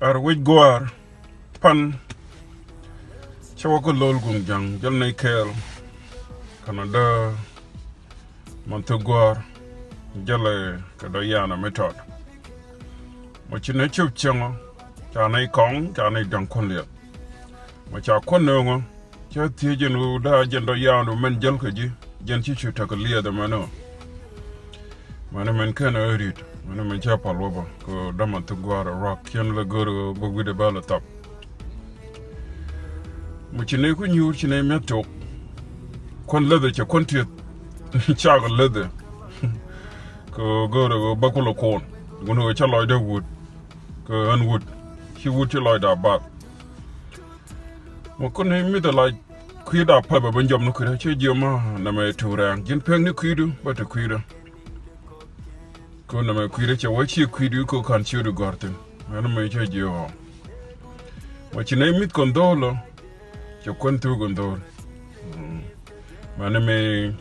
ar wit goar pan chawako lol gung jang jal nay kel Canada mantu goar jale kada yana method mo chine chup chango cha nay kong cha nay dang kon le mo cha kon no cha ti jenu da jendo yanu men jal ko ji jen ci chu ta ko le da mano men kana rit men cha palwa ko da mantu goar rock yen le goro bogu de bala top mo chine ko nyur chine metok kon leather cha kon ti cha ko leather ko go bakulo kon gono cha loy da wood ko an wood he wood cha loy da bat mo kon mi da like kuida pa ba banjam no kuida che joma na me turang jin peng ni kuidu ba ta kuida ko na me kuida cha wachi kuidu ko kan chiru gorten na me che jo mo chine mit kondolo cha kon tu gondol mana me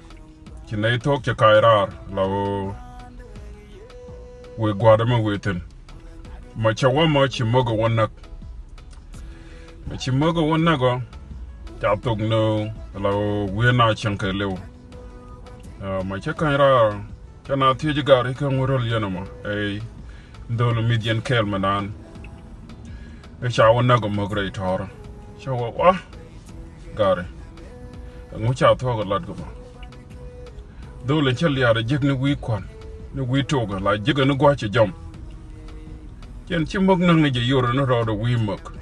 chine tok cha kairar lawo we gwada ma weten ma cha wa ma chi mogo wonak ma chi mogo wonago ta tok no lawo we na chanka lew ma cha kairar kana ti jigari ka ngorol yanama ay ndolo midyen kel manan e cha wonago mogre tor cha wa gare ngu cha to ga lad go dole chal ya da jigni wi kon ni wi to ga la jiga ni gwa chi jom ken chi mok nang ni je yoro no ro do wi mok